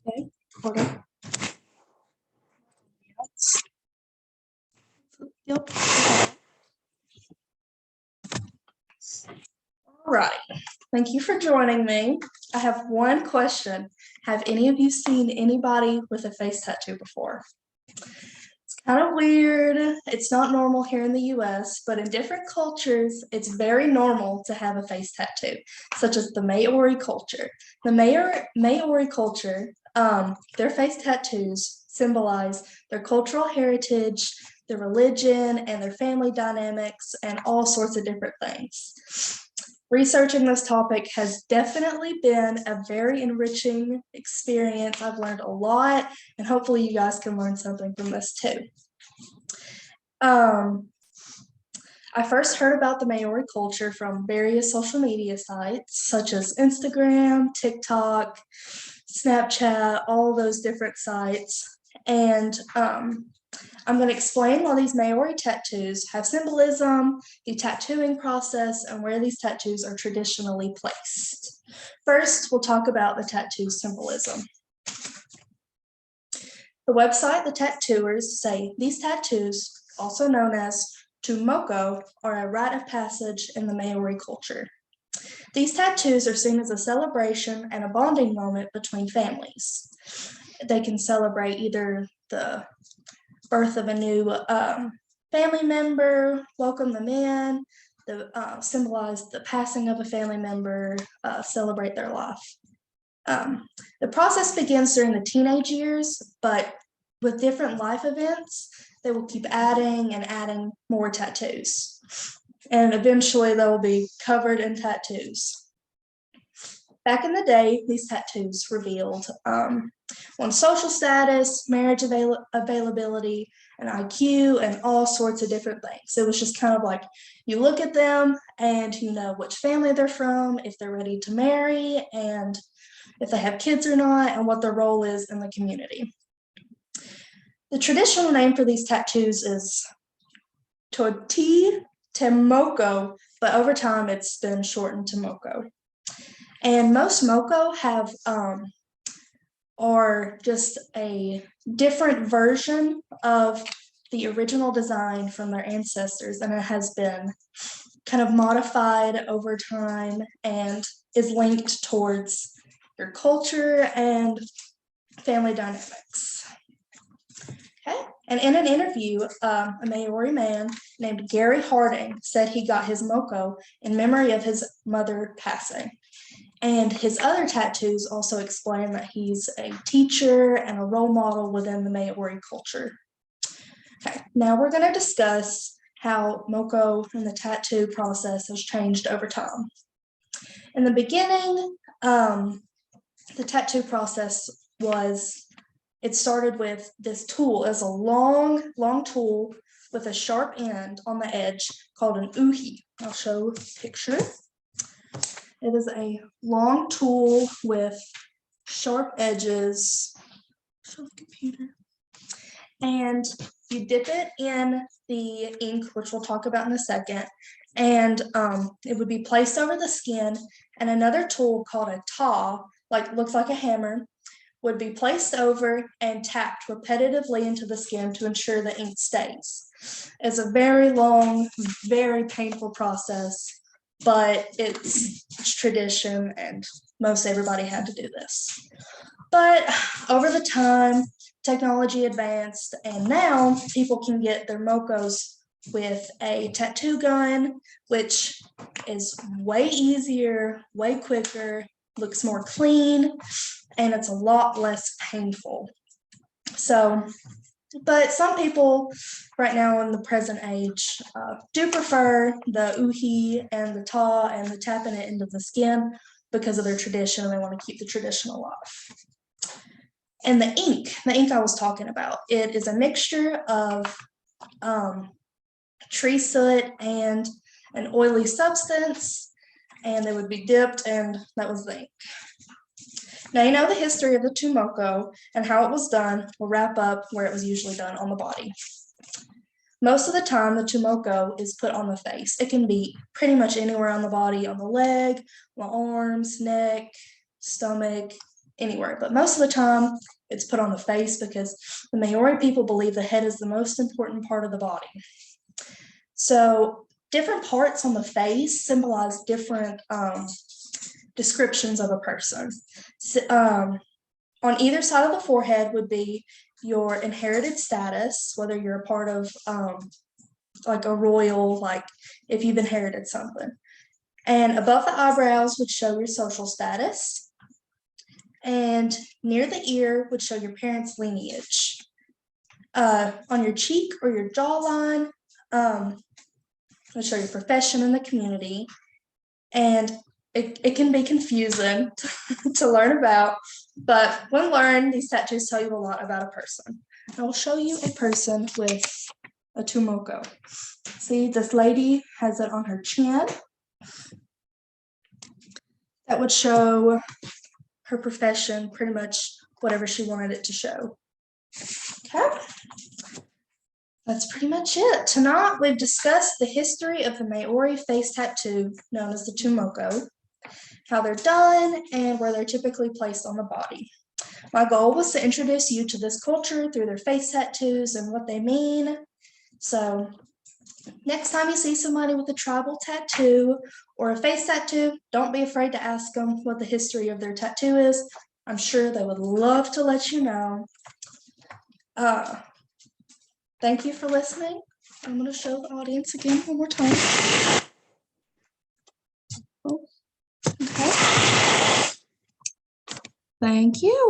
Okay, hold on. Yep. All right. Thank you for joining me. I have one question. Have any of you seen anybody with a face tattoo before? It's kind of weird. It's not normal here in the US, but in different cultures, it's very normal to have a face tattoo, such as the Maori culture. The Maori culture, their face tattoos symbolize their cultural heritage, their religion, and their family dynamics, and all sorts of different things. Researching this topic has definitely been a very enriching experience. I've learned a lot, and hopefully you guys can learn something from this too. I first heard about the Maori culture from various social media sites such as Instagram, TikTok, Snapchat, all those different sites. And I'm going to explain why these Maori tattoos have symbolism, the tattooing process, and where these tattoos are traditionally placed. First, we'll talk about the tattoo symbolism. The website The Tattooers say these tattoos, also known as tumoko, are a rite of passage in the Maori culture. These tattoos are seen as a celebration and a bonding moment between families. They can celebrate either the birth of a new family member, welcome them in, symbolize the passing of a family member, celebrate their life. The process begins during the teenage years, but with different life events, they will keep adding and adding more tattoos. And eventually they will be covered in tattoos. Back in the day, these tattoos revealed one's social status, marriage availability, and IQ, and all sorts of different things. It was just kind of like you look at them and you know which family they're from, if they're ready to marry, and if they have kids or not, and what their role is in the community. The traditional name for these tattoos is Toti Temoko, but over time it's been shortened to Moko. And most Moko have are just a different version of the original design from their ancestors, and it has been kind of modified over time and is linked towards your culture and family dynamics. Okay, and in an interview, a Maori man named Gary Harding said he got his moko in memory of his mother passing. And his other tattoos also explain that he's a teacher and a role model within the Maori culture. Okay, now we're going to discuss how moko and the tattoo process has changed over time. In the beginning, the tattoo process it started with this tool as a long tool with a sharp end on the edge called an uhi. I'll show a picture. It is a long tool with sharp edges. Show the computer. And you dip it in the ink, which we'll talk about in a second, and it would be placed over the skin, and another tool called a taw, looks like a hammer, would be placed over and tapped repetitively into the skin to ensure the ink stays. It's a very long, very painful process, but it's tradition and most everybody had to do this. But over the time, technology advanced, and now people can get their mokos with a tattoo gun, which is way easier, way quicker, looks more clean, and it's a lot less painful. So, but some people right now in the present age do prefer the uhi and the taw and the tapping it into the skin because of their tradition, and they want to keep the tradition alive. And the ink I was talking about, it is a mixture of tree soot and an oily substance, and they would be dipped, and that was the ink. Now you know the history of the tumoko and how it was done. We'll wrap up where it was usually done on the body. Most of the time, the tumoko is put on the face. It can be pretty much anywhere on the body, on the leg, the arms, neck, stomach, anywhere, but most of the time it's put on the face because the Maori people believe the head is the most important part of the body. So different parts on the face symbolize different descriptions of a person. So, on either side of the forehead would be your inherited status, whether you're a part of like a royal, like if you've inherited something. And above the eyebrows would show your social status. And near the ear would show your parents' lineage. On your cheek or your jawline would show your profession in the community. And it can be confusing to learn about, but when learned, these tattoos tell you a lot about a person. I will show you a person with a tumoko. See, this lady has it on her chin. That would show her profession, pretty much whatever she wanted it to show. Okay. That's pretty much it. Tonight, we've discussed the history of the Maori face tattoo, known as the tumoko, how they're done, and where they're typically placed on the body. My goal was to introduce you to this culture through their face tattoos and what they mean. So next time you see somebody with a tribal tattoo or a face tattoo, don't be afraid to ask them what the history of their tattoo is. I'm sure they would love to let you know. Thank you for listening. I'm going to show the audience again one more time. Okay. Thank you.